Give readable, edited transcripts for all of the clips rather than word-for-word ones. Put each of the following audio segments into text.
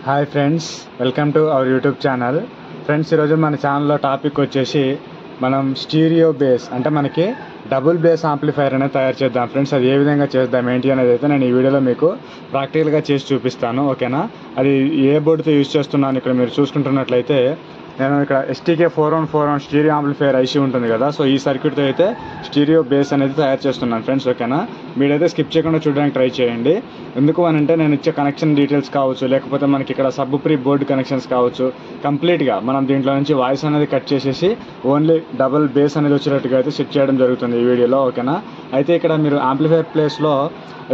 Hi friends, welcome to our YouTube channel. Friends, ఈరోజు మన ఛానల్లో టాపిక్ వచ్చేసి మనం స్టీరియో బేస్ అంటే మనకి డబుల్ బేస్ యాంప్లిఫైర్ అనేది తయారు చేద్దాం. ఫ్రెండ్స్, అది ఏ విధంగా చేద్దాం ఏంటి అనేది అయితే నేను ఈ వీడియోలో మీకు ప్రాక్టికల్గా చేసి చూపిస్తాను. ఓకేనా? అది ఏ బోర్డుతో యూజ్ చేస్తున్నాను ఇక్కడ మీరు చూసుకుంటున్నట్లయితే నేను ఇక్కడ STK 4141 స్టీరియో యాంప్లిఫైర్ ఐసీ ఉంటుంది కదా, సో ఈ సర్క్యూట్తో అయితే స్టీరియో బేస్ అనేది తయారు చేస్తున్నాను ఫ్రెండ్స్. ఓకేనా? మీరైతే స్కిప్ చేయకుండా చూడడానికి ట్రై చేయండి. ఎందుకు అని అంటే నేను ఇచ్చే కనెక్షన్ డీటెయిల్స్ కావచ్చు, లేకపోతే మనకి ఇక్కడ సబ్ ప్రీ బోర్డు కనెక్షన్స్ కావచ్చు, కంప్లీట్గా మనం దీంట్లో నుంచి వాయిస్ అనేది కట్ చేసేసి ఓన్లీ డబుల్ బేస్ అనేది వచ్చేటట్టుగా అయితే సెట్ చేయడం జరుగుతుంది ఈ వీడియోలో. ఓకేనా? అయితే ఇక్కడ మీరు యాంప్లిఫైర్ ప్లేస్లో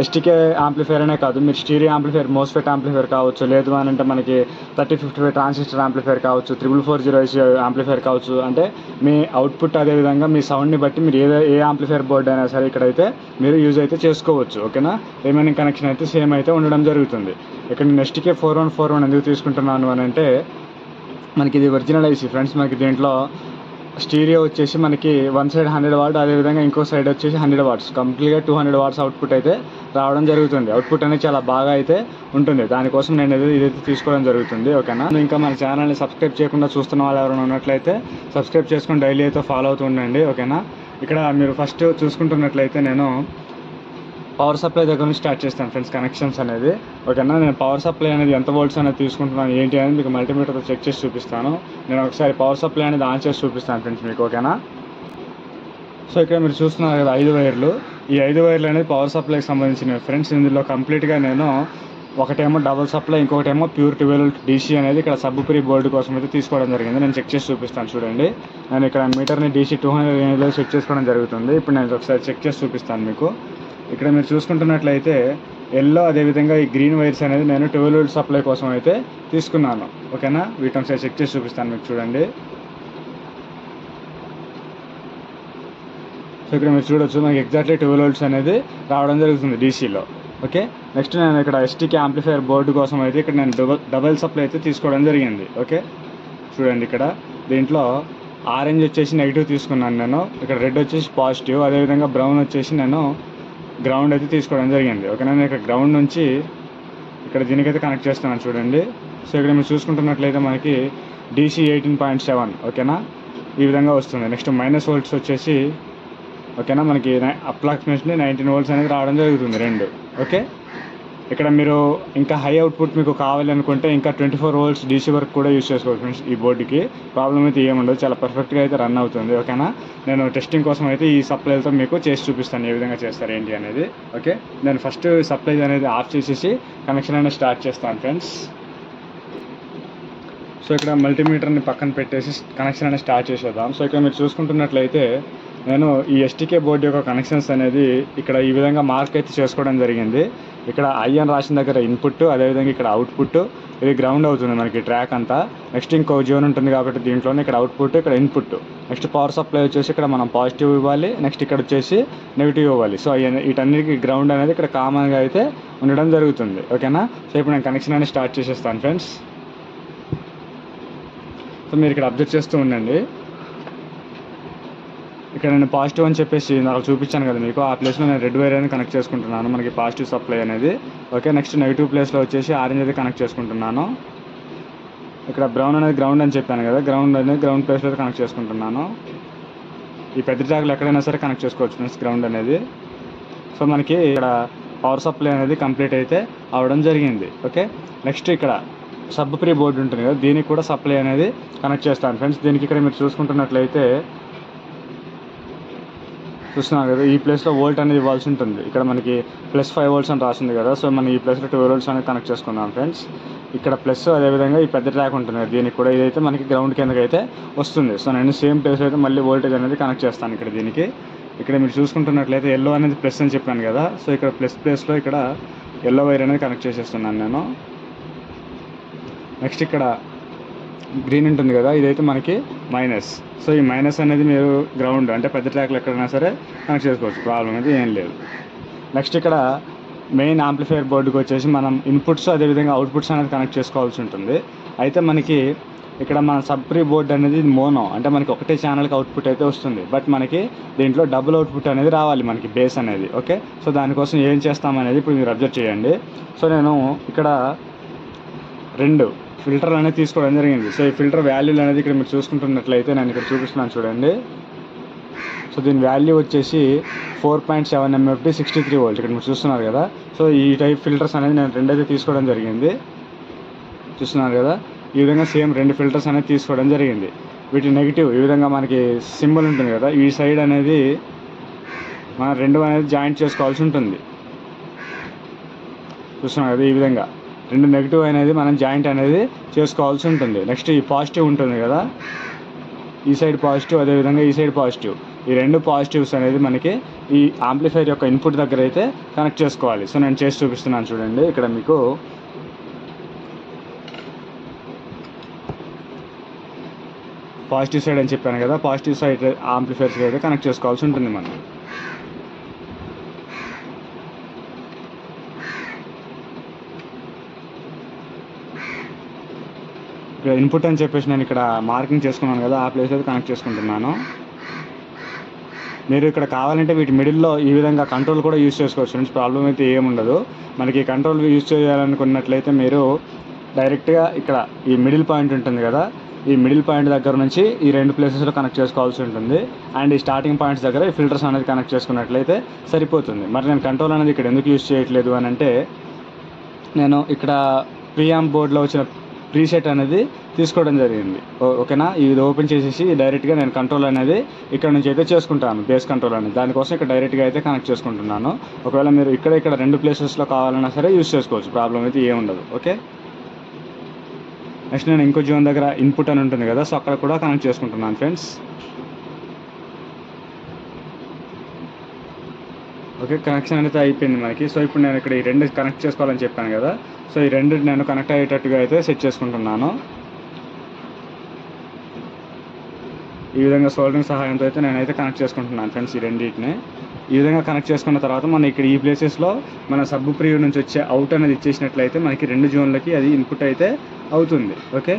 STK యాంప్లిఫైర్ అనే కాదు, మీరు స్టీరియో యాంప్లిఫైర్ మోస్ఫెట్ యాంప్లిఫైర్ కావచ్చు, లేదు అని అంటే మనకి 3055 ట్రాన్సిస్టర్ యాంప్లిఫైర్ కావచ్చు, 4440 ఐసీ యాంప్లిఫైర్ కావచ్చు. అంటే మీ అవుట్పుట్ అదేవిధంగా మీ సౌండ్ని బట్టి మీరు ఏ యాంప్లిఫైర్ బోర్డు అయినా సరే ఇక్కడైతే మీరు యూజ్ అయితే చేసుకోవచ్చు. ఓకేనా? రిమైనింగ్ కనెక్షన్ అయితే సేమ్ అయితే ఉండడం జరుగుతుంది. ఇక్కడ నేను STK 4141 ఎందుకు తీసుకుంటున్నాను అని అంటే మనకి ఇది ఒరిజినల్ ఐసీ ఫ్రెండ్స్. మనకి దీంట్లో స్టీరియో వచ్చేసి మనకి వన్ సైడ్ 100 వాట్, అదేవిధంగా ఇంకో సైడ్ వచ్చేసి 100 వాట్స్, కంప్లీట్గా 200 వాట్స్ అవుట్పుట్ అయితే రావడం జరుగుతుంది. అవుట్పుట్ అనేది చాలా బాగా అయితే ఉంటుంది. దానికోసం నేను ఇదైతే తీసుకోవడం జరుగుతుంది. ఓకేనా? ఇంకా మన ఛానల్ని సబ్స్క్రైబ్ చేయకుండా చూస్తున్న వాళ్ళు ఎవరైనా ఉన్నట్లయితే సబ్స్క్రైబ్ చేసుకొని డైలీ అయితే ఫాలో అవుతూ ఉండండి. ఓకేనా? ఇక్కడ మీరు ఫస్ట్ చూసుకుంటున్నట్లయితే నేను పవర్ సప్లై దగ్గర నుంచి స్టార్ట్ చేస్తాను ఫ్రెండ్స్, కనెక్షన్స్ అనేది. ఓకేనా? నేను పవర్ సప్లై అనేది ఎంత వోల్ట్స్ అనేది తీసుకుంటున్నాను ఏంటి అనేది మీకు మల్టీమీటర్తో చెక్ చేసి చూపిస్తాను. నేను ఒకసారి పవర్ సప్లై అనేది ఆన్ చేసి చూపిస్తాను ఫ్రెండ్స్ మీకు. ఓకేనా? సో ఇక్కడ మీరు చూస్తున్నారు కదా 5 వైర్లు. ఈ 5 వైర్లు అనేది పవర్ సప్లైకి సంబంధించినవి ఫ్రెండ్స్. ఇందులో కంప్లీట్గా నేను ఒకటేమో డబుల్ సప్లై, ఇంకొకటేమో ప్యూర్ 12 DC అనేది ఇక్కడ సబ్ ప్రీ బోర్డు కోసం అయితే తీసుకోవడం జరిగింది. నేను చెక్ చేసి చూపిస్తాను చూడండి. నేను ఇక్కడ మీటర్ని DC 200 సెట్ చేసుకోవడం జరుగుతుంది. ఇప్పుడు నేను ఒకసారి చెక్ చేసి చూపిస్తాను మీకు. ఇక్కడ మీరు చూసుకుంటున్నట్లయితే ఎల్లో అదేవిధంగా ఈ గ్రీన్ వైర్స్ అనేది నేను 12 V సప్లై కోసం అయితే తీసుకున్నాను. ఓకేనా? వీటిని ఒకసారి చెక్ చేసి చూపిస్తాను మీకు చూడండి. సో ఇక్కడ మీరు చూడొచ్చు మనకి ఎగ్జాక్ట్లీ 12 V అనేది రావడం జరుగుతుంది DCలో. ఓకే? నెక్స్ట్ నేను ఇక్కడ STK యాంప్లిఫైర్ బోర్డు కోసం అయితే ఇక్కడ నేను డబల్ సప్లై అయితే తీసుకోవడం జరిగింది. ఓకే? చూడండి, ఇక్కడ దీంట్లో ఆరెంజ్ వచ్చేసి నెగిటివ్ తీసుకున్నాను నేను, ఇక్కడ రెడ్ వచ్చేసి పాజిటివ్, అదేవిధంగా బ్రౌన్ వచ్చేసి నేను గ్రౌండ్ అయితే తీసుకోవడం జరిగింది. ఓకేనా? నేను ఇక్కడ గ్రౌండ్ నుంచి ఇక్కడ దీనికైతే కనెక్ట్ చేస్తున్నాను చూడండి. సో ఇక్కడ మీరు చూసుకుంటున్నట్లయితే మనకి DC 18.7 ఓకేనా ఈ విధంగా వస్తుంది. నెక్స్ట్ మైనస్ వోల్ట్స్ వచ్చేసి ఓకేనా మనకి అప్రాక్సిమేట్లీ 19 volts అనేది రావడం జరుగుతుంది రెండు. ఓకే? ఇక్కడ మీరు ఇంకా హై అవుట్పుట్ మీకు కావాలి అనుకుంటే ఇంకా 24 volts DC వరకు కూడా యూజ్ చేసుకోవచ్చు ఫ్రెండ్స్. ఈ బోర్డుకి ప్రాబ్లం అయితే ఏముండదు, చాలా పర్ఫెక్ట్గా అయితే రన్ అవుతుంది. ఓకేనా? నేను టెస్టింగ్ కోసం అయితే ఈ సప్లైలతో మీకు చేసి చూపిస్తాను ఏ విధంగా చేస్తారు ఏంటి అనేది. ఓకే? నేను ఫస్ట్ సప్లై అనేది ఆఫ్ చేసేసి కనెక్షన్ అనేది స్టార్ట్ చేస్తాను ఫ్రెండ్స్. సో ఇక్కడ మల్టీమీటర్ని పక్కన పెట్టేసి కనెక్షన్ అనేది స్టార్ట్ చేసేద్దాం. సో ఇక్కడ మీరు చూసుకుంటున్నట్లయితే నేను ఈ STK బోర్డు యొక్క కనెక్షన్స్ అనేది ఇక్కడ ఈ విధంగా మార్క్ అయితే చేసుకోవడం జరిగింది. ఇక్కడ I అని రాసిన దగ్గర ఇన్పుట్, అదేవిధంగా ఇక్కడ అవుట్పుట్, ఇది గ్రౌండ్ అవుతుంది మనకి ట్రాక్ అంతా. నెక్స్ట్ ఇంకో జోన్ ఉంటుంది కాబట్టి దీంట్లోనే ఇక్కడ అవుట్పుట్, ఇక్కడ ఇన్పుట్. నెక్స్ట్ పవర్ సప్లై వచ్చేసి ఇక్కడ మనం పాజిటివ్ ఇవ్వాలి, నెక్స్ట్ ఇక్కడ వచ్చేసి నెగిటివ్ ఇవ్వాలి. సో వీటన్నిటికీ గ్రౌండ్ అనేది ఇక్కడ కామన్గా అయితే ఉండడం జరుగుతుంది. ఓకేనా? సో ఇప్పుడు నేను కనెక్షన్ అనేది స్టార్ట్ చేసేస్తాను ఫ్రెండ్స్. సో మీరు ఇక్కడ అబ్జర్వ్ చేస్తూ ఉండండి. ఇక్కడ నేను పాజిటివ్ అని చెప్పేసి నాకు చూపించాను కదా మీకు, ఆ ప్లేస్లో నేను రెడ్ వైర్ అనేది కనెక్ట్ చేసుకుంటున్నాను, మనకి పాజిటివ్ సప్లై అనేది. ఓకే? నెక్స్ట్ నెగిటివ్ ప్లేస్లో వచ్చేసి ఆరెంజ్ అనేది కనెక్ట్ చేసుకుంటున్నాను. ఇక్కడ బ్రౌన్ అనేది గ్రౌండ్ అని చెప్పాను కదా, గ్రౌండ్ అనేది గ్రౌండ్ ప్లేస్లో అయితే కనెక్ట్ చేసుకుంటున్నాను. ఈ పెద్ద ట్రాక్లు ఎక్కడైనా సరే కనెక్ట్ చేసుకోవచ్చు ఫ్రెండ్స్ గ్రౌండ్ అనేది. సో మనకి ఇక్కడ పవర్ సప్లై అనేది కంప్లీట్ అయితే అవడం జరిగింది. ఓకే? నెక్స్ట్ ఇక్కడ సబ్ ప్రీ బోర్డు ఉంటుంది కదా, దీనికి కూడా సప్లై అనేది కనెక్ట్ చేస్తాను ఫ్రెండ్స్. దీనికి ఇక్కడ మీరు చూసుకుంటున్నట్లయితే చూస్తున్నాను కదా, ఈ ప్లేస్లో వోల్ట్ అనేది ఇవ్వాల్సి ఉంటుంది. ఇక్కడ మనకి +5 volts అని రాసింది కదా, సో మనం ఈ ప్లేస్లో 12 volts అనేది కనెక్ట్ చేసుకుందాం ఫ్రెండ్స్. ఇక్కడ ప్లస్ అదేవిధంగా ఈ పెద్ద ట్రాక్ ఉంటుంది కదా, దీనికి కూడా ఇదైతే మనకి గ్రౌండ్ కిందకి అయితే వస్తుంది. సో నేను సేమ్ ప్లేస్లో అయితే మళ్ళీ వోల్టేజ్ అనేది కనెక్ట్ చేస్తాను ఇక్కడ దీనికి. ఇక్కడ మీరు చూసుకుంటున్నట్లయితే ఎల్లో అనేది ప్లస్ అని చెప్పాను కదా, సో ఇక్కడ ప్లేస్లో ఇక్కడ ఎల్లో వైర్ అనేది కనెక్ట్ చేసేస్తున్నాను నేను. నెక్స్ట్ ఇక్కడ గ్రీన్ ఉంటుంది కదా, ఇదైతే మనకి మైనస్. సో ఈ మైనస్ అనేది మీరు గ్రౌండ్ అంటే పెద్ద ట్రాక్లు ఎక్కడైనా సరే కనెక్ట్ చేసుకోవచ్చు, ప్రాబ్లం అయితే ఏం లేదు. నెక్స్ట్ ఇక్కడ మెయిన్ యాంప్లిఫైర్ బోర్డుకి వచ్చేసి మనం ఇన్పుట్స్ అదేవిధంగా అవుట్పుట్స్ అనేది కనెక్ట్ చేసుకోవాల్సి ఉంటుంది. అయితే మనకి ఇక్కడ మన సబ్ ప్రీ బోర్డ్ అనేది మోనో, అంటే మనకి ఒకటే ఛానల్కి అవుట్పుట్ అయితే వస్తుంది, బట్ మనకి దీంట్లో డబుల్ అవుట్పుట్ అనేది రావాలి మనకి బేస్ అనేది. ఓకే? సో దానికోసం ఏం చేస్తామనేది ఇప్పుడు మీరు అబ్జర్వ్ చేయండి. సో నేను ఇక్కడ 2 ఫిల్టర్లు అనేది తీసుకోవడం జరిగింది. సో ఈ ఫిల్టర్ వాల్యూలు అనేది ఇక్కడ మీరు చూసుకుంటున్నట్లయితే నేను ఇక్కడ చూపిస్తున్నాను చూడండి. సో దీని వాల్యూ వచ్చేసి 4.7 MFD 63 వోల్ట్ ఇక్కడ మీరు చూస్తున్నారు కదా. సో ఈ టైప్ ఫిల్టర్స్ అనేది నేను 2 అయితే తీసుకోవడం జరిగింది, చూస్తున్నారు కదా. ఈ విధంగా సేమ్ 2 ఫిల్టర్స్ అనేది తీసుకోవడం జరిగింది. వీటి నెగిటివ్ ఈ విధంగా మనకి సింబల్ ఉంటుంది కదా, ఈ సైడ్ అనేది మనం 2 అనేది జాయింట్ చేసుకోవాల్సి ఉంటుంది, చూస్తున్నాం కదా. ఈ విధంగా 2 నెగిటివ్ అనేది మనం జాయింట్ అనేది చేసుకోవాల్సి ఉంటుంది. నెక్స్ట్ ఈ పాజిటివ్ ఉంటుంది కదా, ఈ సైడ్ పాజిటివ్, అదేవిధంగా ఈ సైడ్ పాజిటివ్, ఈ 2 పాజిటివ్స్ అనేది మనకి ఈ యాంప్లిఫైర్ యొక్క ఇన్పుట్ దగ్గర అయితే కనెక్ట్ చేసుకోవాలి. సో నేను చేసి చూపిస్తున్నాను చూడండి. ఇక్కడ మీకు పాజిటివ్ సైడ్ అని చెప్పాను కదా, పాజిటివ్ సైడ్ యాంప్లిఫైర్స్కి అయితే కనెక్ట్ చేసుకోవాల్సి ఉంటుంది మనం. ఇక్కడ ఇన్పుట్ అని చెప్పేసి నేను ఇక్కడ మార్కింగ్ చేసుకున్నాను కదా, ఆ ప్లేస్ అయితే కనెక్ట్ చేసుకుంటున్నాను. మీరు ఇక్కడ కావాలంటే వీటి మిడిల్లో ఈ విధంగా కంట్రోల్ కూడా యూజ్ చేసుకోవచ్చు ఫ్రెండ్స్, ప్రాబ్లం అయితే ఏముండదు. మనకి కంట్రోల్ యూజ్ చేయాలనుకున్నట్లయితే మీరు డైరెక్ట్గా ఇక్కడ ఈ మిడిల్ పాయింట్ ఉంటుంది కదా, ఈ మిడిల్ పాయింట్ దగ్గర నుంచి ఈ 2 ప్లేసెస్లో కనెక్ట్ చేసుకోవాల్సి ఉంటుంది. అండ్ ఈ స్టార్టింగ్ పాయింట్స్ దగ్గర ఈ ఫిల్టర్స్ అనేది కనెక్ట్ చేసుకున్నట్లయితే సరిపోతుంది. మరి నేను కంట్రోల్ అనేది ఇక్కడ ఎందుకు యూజ్ చేయట్లేదు అని అంటే, నేను ఇక్కడ ప్రీయాంప్ బోర్డులో వచ్చిన ప్రీసెట్ అనేది తీసుకోవడం జరిగింది, ఓకేనా. ఇది ఓపెన్ చేసేసి డైరెక్ట్గా నేను కంట్రోల్ అనేది ఇక్కడ నుంచి అయితే చేసుకుంటాను, బేస్ కంట్రోల్ అనేది. దానికోసం ఇక్కడ డైరెక్ట్గా అయితే కనెక్ట్ చేసుకుంటున్నాను. ఒకవేళ మీరు ఇక్కడ 2 ప్లేసెస్లో కావాలన్నా సరే యూజ్ చేసుకోవచ్చు, ప్రాబ్లం అయితే ఏముండదు, ఓకే. నెక్స్ట్ నేను ఇంకో జోన్ దగ్గర ఇన్పుట్ అని ఉంటుంది కదా, సో అక్కడ కూడా కనెక్ట్ చేసుకుంటున్నాను ఫ్రెండ్స్. ఓకే, కనెక్షన్ అనేది అయిపోయింది మనకి. సో ఇప్పుడు నేను ఇక్కడ ఈ 2 కనెక్ట్ చేసుకోవాలని చెప్పాను కదా, సో ఈ 2 నేను కనెక్ట్ అయ్యేటట్టుగా అయితే సెట్ చేసుకుంటున్నాను. ఈ విధంగా సోల్డరింగ్ సహాయంతో అయితే నేనైతే కనెక్ట్ చేసుకుంటున్నాను ఫ్రెండ్స్ ఈ రెండింటిని. ఈ విధంగా కనెక్ట్ చేసుకున్న తర్వాత మనం ఇక్కడ ఈ ప్లేసెస్లో మన సబ్ ప్రివ్యూ నుంచి వచ్చే అవుట్ అనేది ఇచ్చేసినట్లయితే మనకి 2 జోన్లకి అది ఇన్పుట్ అయితే అవుతుంది, ఓకే.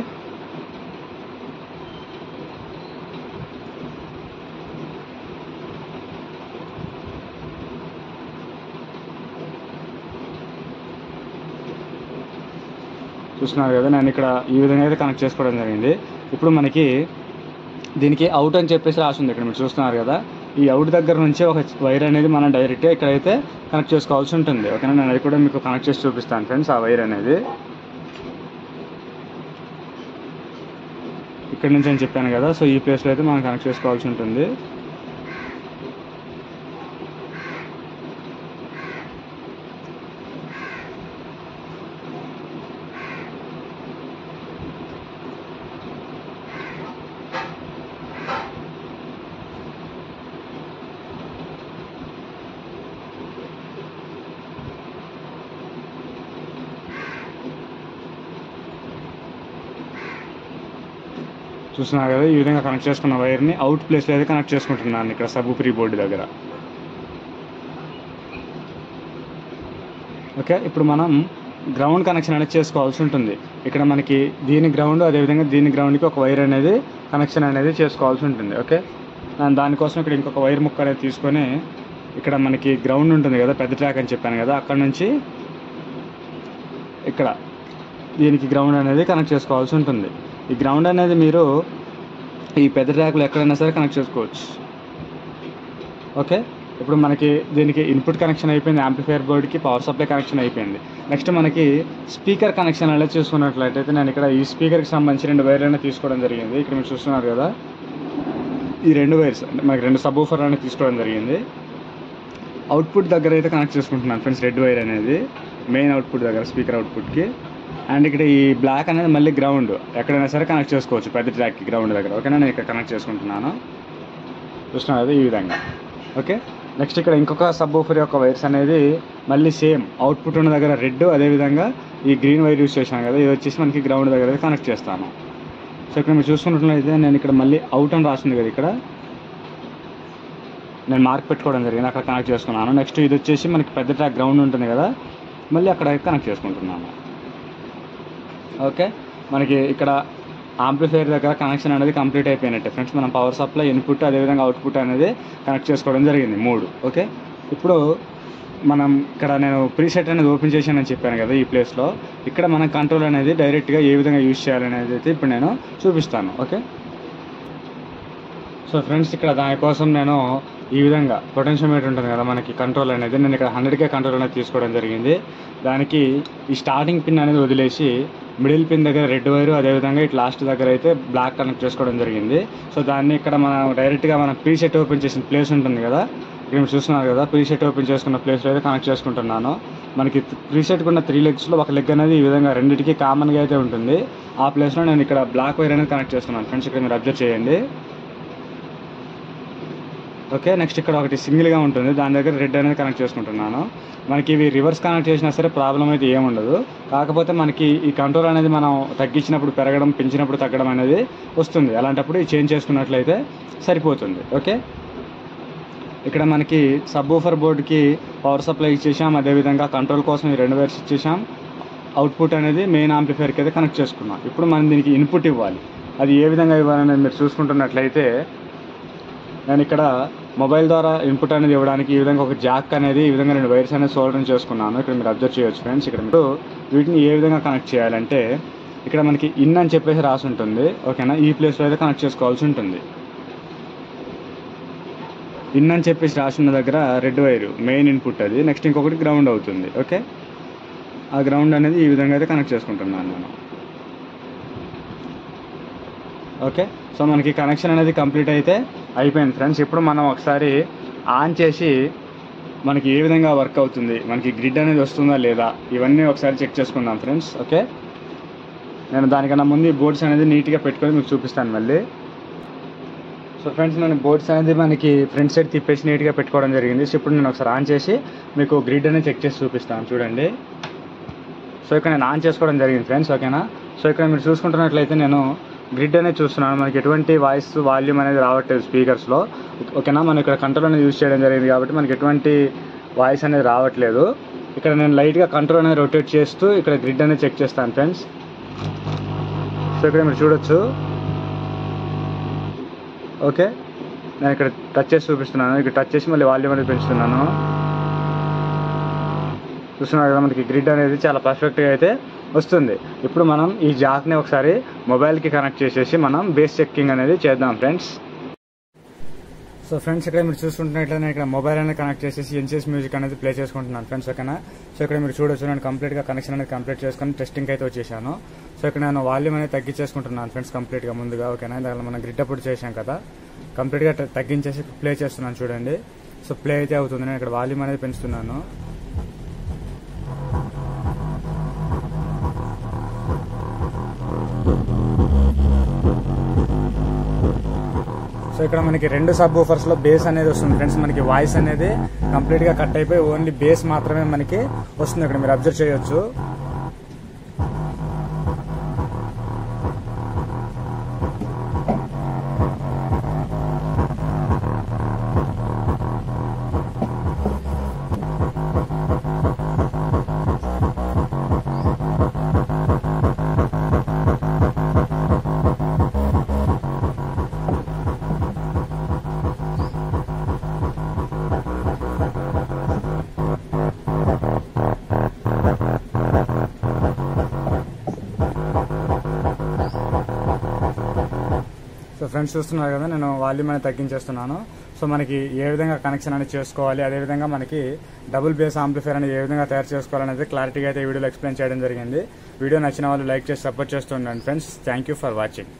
చూస్తున్నారు కదా, నేను ఇక్కడ ఈ విధంగా అయితే కనెక్ట్ చేసుకోవడం జరిగింది. ఇప్పుడు మనకి దీనికి అవుట్ అని చెప్పేసి రాసింది ఇక్కడ మీరు చూస్తున్నారు కదా. ఈ అవుట్ దగ్గర నుంచి ఒక వైర్ అనేది మనం డైరెక్ట్గా ఇక్కడైతే కనెక్ట్ చేసుకోవాల్సి ఉంటుంది, ఓకేనా. నేను అది కూడా మీకు కనెక్ట్ చేసి చూపిస్తాను ఫ్రెండ్స్. ఆ వైర్ అనేది ఇక్కడ నుంచి అని చెప్పాను కదా, సో ఈ ప్లేస్లో అయితే మనం కనెక్ట్ చేసుకోవాల్సి ఉంటుంది. చూస్తున్నారు కదా, ఈ విధంగా కనెక్ట్ చేసుకున్న వైర్ని అవుట్ ప్లేస్లో అయితే కనెక్ట్ చేసుకుంటున్నాను ఇక్కడ సబ్ ప్రీ బోర్డు దగ్గర, ఓకే. ఇప్పుడు మనం గ్రౌండ్ కనెక్షన్ అనేది చేసుకోవాల్సి ఉంటుంది. ఇక్కడ మనకి దీని గ్రౌండ్, అదేవిధంగా దీని గ్రౌండ్కి ఒక వైర్ అనేది కనెక్షన్ అనేది చేసుకోవాల్సి ఉంటుంది, ఓకే. నేను దానికోసం ఇక్కడ ఇంకొక వైర్ ముక్క అనేది తీసుకొని ఇక్కడ మనకి గ్రౌండ్ ఉంటుంది కదా, పెద్ద ట్రాక్ అని చెప్పాను కదా, అక్కడ నుంచి ఇక్కడ దీనికి గ్రౌండ్ అనేది కనెక్ట్ చేసుకోవాల్సి ఉంటుంది. ఈ గ్రౌండ్ అనేది మీరు ఈ పెద్ద ట్రాక్లో ఎక్కడైనా సరే కనెక్ట్ చేసుకోవచ్చు, ఓకే. ఇప్పుడు మనకి దీనికి ఇన్పుట్ కనెక్షన్ అయిపోయింది, యాంప్లిఫైయర్ బోర్డ్కి పవర్ సప్లై కనెక్షన్ అయిపోయింది. నెక్స్ట్ మనకి స్పీకర్ కనెక్షన్ అనేది చూసుకున్నట్లయితే నేను ఇక్కడ ఈ స్పీకర్కి సంబంధించి 2 వైర్లు అనేది తీసుకోవడం జరిగింది. ఇక్కడ మీరు చూస్తున్నారు కదా, ఈ 2 వైర్స్ అంటే మనకి 2 సబ్ ఊఫర్ అనేది తీసుకోవడం జరిగింది. అవుట్పుట్ దగ్గర అయితే కనెక్ట్ చేసుకుంటున్నాను ఫ్రెండ్స్, రెడ్ వైర్ అనేది మెయిన్ అవుట్పుట్ దగ్గర, స్పీకర్ అవుట్పుట్కి. అండ్ ఇక్కడ ఈ బ్లాక్ అనేది మళ్ళీ గ్రౌండ్, ఎక్కడైనా సరే కనెక్ట్ చేసుకోవచ్చు పెద్ద ట్రాక్కి గ్రౌండ్ దగ్గర, ఓకేనా. నేను ఇక్కడ కనెక్ట్ చేసుకుంటున్నాను, చూస్తున్నాను కదా ఈ విధంగా, ఓకే. నెక్స్ట్ ఇక్కడ ఇంకొక సబ్ ఊఫర్ యొక్క వైర్స్ అనేది మళ్ళీ సేమ్ అవుట్పుట్ ఉన్న దగ్గర రెడ్, అదేవిధంగా ఈ గ్రీన్ వైర్ యూస్ చేశాను కదా, ఇది వచ్చేసి మనకి గ్రౌండ్ దగ్గర అయితే కనెక్ట్ చేస్తాను. సో ఇక్కడ మీరు చూసుకున్నట్లయితే నేను ఇక్కడ మళ్ళీ అవుట్ అని రాసింది కదా, ఇక్కడ నేను మార్క్ పెట్టుకోవడం జరిగింది, అక్కడ కనెక్ట్ చేసుకున్నాను. నెక్స్ట్ ఇది వచ్చేసి మనకి పెద్ద ట్రాక్ గ్రౌండ్ ఉంటుంది కదా, మళ్ళీ అక్కడ కనెక్ట్ చేసుకుంటున్నాను, ఓకే. మనకి ఇక్కడ యాంప్లిఫైయర్ దగ్గర కనెక్షన్ అనేది కంప్లీట్ అయిపోయినట్టే ఫ్రెండ్స్. మనం పవర్ సప్లై, ఇన్పుట్, అదేవిధంగా అవుట్పుట్ అనేది కనెక్ట్ చేసుకోవడం జరిగింది 3, ఓకే. ఇప్పుడు మనం ఇక్కడ నేను ప్రీసెట్ అనేది ఓపెన్ చేశానని చెప్పాను కదా ఈ ప్లేస్లో. ఇక్కడ మనం కంట్రోల్ అనేది డైరెక్ట్గా ఏ విధంగా యూజ్ చేయాలనేది అయితే ఇప్పుడు నేను చూపిస్తాను. ఓకే, సో ఫ్రెండ్స్ ఇక్కడ దానికోసం నేను ఈ విధంగా పొటెన్షియోమీటర్ ఉంటుంది కదా మనకి కంట్రోల్ అనేది, నేను ఇక్కడ 100K కంట్రోల్ అనేది తీసుకోవడం జరిగింది. దానికి ఈ స్టార్టింగ్ పిన్ అనేది వదిలేసి మిడిల్ పిన్ దగ్గర రెడ్ వైరు, అదేవిధంగా ఇటు లాస్ట్ దగ్గర అయితే బ్లాక్ కనెక్ట్ చేసుకోవడం జరిగింది. సో దాన్ని ఇక్కడ మనం డైరెక్ట్గా మనం ప్రీసెట్ ఓపెన్ చేసిన ప్లేస్ ఉంటుంది కదా, ఇక్కడ మీరు చూస్తున్నారు కదా, ప్రీసెట్ ఓపెన్ చేసుకున్న ప్లేస్లో అయితే కనెక్ట్ చేసుకుంటున్నాను. మనకి ప్రీసెట్కి ఉన్న 3 లెగ్స్లో ఒక లెగ్ అనేది ఈ విధంగా రెండింటికి కామన్గా అయితే ఉంటుంది. ఆ ప్లేస్లో నేను ఇక్కడ బ్లాక్ వైర్ అనేది కనెక్ట్ చేస్తున్నాను ఫ్రెండ్స్, ఇక్కడ మీరు అబ్జర్వ్ చేయండి. ఓకే, నెక్స్ట్ ఇక్కడ ఒకటి సింగిల్గా ఉంటుంది, దాని దగ్గర రెడ్ అనేది కనెక్ట్ చేసుకుంటున్నాను. మనకి ఇవి రివర్స్ కనెక్ట్ చేసినా సరే ప్రాబ్లం అయితే ఏముండదు. కాకపోతే మనకి ఈ కంట్రోల్ అనేది మనం తగ్గించినప్పుడు పెరగడం, పెంచినప్పుడు తగ్గడం అనేది వస్తుంది. అలాంటప్పుడు ఈ చేంజ్ చేసుకున్నట్లయితే సరిపోతుంది. ఓకే, ఇక్కడ మనకి సబ్ ఊఫర్ బోర్డుకి పవర్ సప్లై ఇచ్చేసాం, అదేవిధంగా కంట్రోల్ కోసం ఈ 2 వైర్స్ ఇచ్చేసాం. అవుట్పుట్ అనేది మెయిన్ యాంప్లిఫైర్కి అయితే కనెక్ట్ చేసుకున్నాం. ఇప్పుడు మనం దీనికి ఇన్పుట్ ఇవ్వాలి. అది ఏ విధంగా ఇవ్వాలనేది మీరు చూసుకుంటున్నట్లయితే నేను ఇక్కడ మొబైల్ ద్వారా ఇన్పుట్ అనేది ఇవ్వడానికి ఈ విధంగా ఒక జాక్ అనేది ఈ విధంగా 2 వైర్స్ అనేది సోల్డరింగ్ చేసుకున్నాను. ఇక్కడ మీరు అబ్జర్వ్ చేయొచ్చు ఫ్రెండ్స్. ఇక్కడ మీరు వీటిని ఏ విధంగా కనెక్ట్ చేయాలంటే ఇక్కడ మనకి ఇన్ అని చెప్పేసి రాసి ఉంటుంది. ఓకేనా, ఈ ప్లేస్లో అయితే కనెక్ట్ చేసుకోవాల్సి ఉంటుంది. ఇన్ అని చెప్పేసి రాసిన దగ్గర రెడ్ వైరు మెయిన్ ఇన్పుట్ అది, నెక్స్ట్ ఇంకొకటి గ్రౌండ్ అవుతుంది. ఓకే, ఆ గ్రౌండ్ అనేది ఈ విధంగా అయితే కనెక్ట్ చేసుకుంటున్నాను నేను. ఓకే, సో మనకి కనెక్షన్ అనేది కంప్లీట్ అయితే అయిపోయింది ఫ్రెండ్స్. ఇప్పుడు మనం ఒకసారి ఆన్ చేసి మనకి ఏ విధంగా వర్క్ అవుతుంది, మనకి గ్రిడ్ అనేది వస్తుందా లేదా, ఇవన్నీ ఒకసారి చెక్ చేసుకుందాం ఫ్రెండ్స్. ఓకే, నేను దానికన్నా ముందు ఈ బోర్డ్స్ అనేది నీట్గా పెట్టుకొని మీకు చూపిస్తాను మళ్ళీ. సో ఫ్రెండ్స్, నేను బోర్డ్స్ అనేది మనకి ఫ్రంట్ సైడ్ తిప్పేసి నీట్గా పెట్టుకోవడం జరిగింది. సో ఇప్పుడు నేను ఒకసారి ఆన్ చేసి మీకు గ్రిడ్ అనేది చెక్ చేసి చూపిస్తాను చూడండి. సో ఇక్కడ నేను ఆన్ చేసుకోవడం జరిగింది ఫ్రెండ్స్. ఓకేనా, సో ఇక్కడ మీరు చూసుకుంటున్నట్లయితే నేను గ్రిడ్ అనేది చూస్తున్నాను. మనకి ఎటువంటి వాయిస్ వాల్యూమ్ అనేది రావట్లేదు స్పీకర్స్లో. ఓకేనా, మనం ఇక్కడ కంట్రోల్ అనేది యూజ్ చేయడం జరిగింది కాబట్టి మనకి ఎటువంటి వాయిస్ అనేది రావట్లేదు. ఇక్కడ నేను లైట్గా కంట్రోల్ అనేది రొటేట్ చేస్తూ ఇక్కడ గ్రిడ్ అనేది చెక్ చేస్తాను ఫ్రెండ్స్. సో ఇక్కడ మీరు చూడొచ్చు. ఓకే, నేను ఇక్కడ టచ్ చేసి చూపిస్తున్నాను. ఇక్కడ టచ్ చేసి మళ్ళీ వాల్యూమ్ అనేది పెంచుతున్నాను. చూస్తున్నారు కదా, మనకి గ్రిడ్ అనేది చాలా పర్ఫెక్ట్గా అయితే వస్తుంది. ఇప్పుడు మనం ఈ జాక్ని ఒకసారి మొబైల్కి కనెక్ట్ చేసేసి మనం బేస్ చెక్కింగ్ అనేది చేద్దాం ఫ్రెండ్స్. సో ఫ్రెండ్స్, ఇక్కడ మీరు చూసుకుంటున్నట్లయితే నేను ఇక్కడ మొబైల్ అనేది కనెక్ట్ చేసేసి ఎన్సిఎస్ మ్యూజిక్ అనేది ప్లే చేసుకుంటున్నాను ఫ్రెండ్స్. ఓకేనా, సో ఇక్కడ మీరు చూడొచ్చు నేను కంప్లీట్గా కనెక్షన్ అనేది కంప్లీట్ చేసుకొని టెస్టింగ్ అయితే వచ్చేసాను. సో ఇక్కడ నేను వాల్యూమ్ అనేది తగ్గించేసుకుంటున్నాను ఫ్రెండ్స్ కంప్లీట్గా ముందుగా. ఓకేనా, దానిలో మనం గ్రిడ్ అప్పుడు చేసాం కదా, కంప్లీట్గా తగ్గించేసి ప్లే చేస్తున్నాను చూడండి. సో ప్లే అయితే అవుతుంది. నేను ఇక్కడ వాల్యూమ్ అనేది పెంచుతున్నాను. సో ఇక్కడ మనకి 2 సబ్ ఊఫర్స్లో బేస్ అనేది వస్తుంది ఫ్రెండ్స్. మనకి వాయిస్ అనేది కంప్లీట్గా కట్ అయిపోయి ఓన్లీ బేస్ మాత్రమే మనకి వస్తుంది. ఇక్కడ మీరు అబ్జర్వ్ చేయొచ్చు. సో ఫ్రెండ్స్ చూస్తున్నారు కదా, నేను వాల్యూమ్ అనేది తగ్గించేస్తున్నాను. సో మనకి ఏ విధంగా కనెక్షన్ అనేది చేసుకోవాలి, అదేవిధంగా మనకి డబుల్ బేస్ ఆంప్లిఫైర్ అనేది ఏ విధంగా తయారు చేసుకోవాలనేది క్లారిటీగా అయితే ఈ వీడియోలో ఎక్స్ప్లెయిన్ చేయడం జరిగింది. వీడియో నచ్చిన వాళ్ళు లైక్ చేసి సపోర్ట్ చేస్తూ ఉండండి friends. Thank you for watching.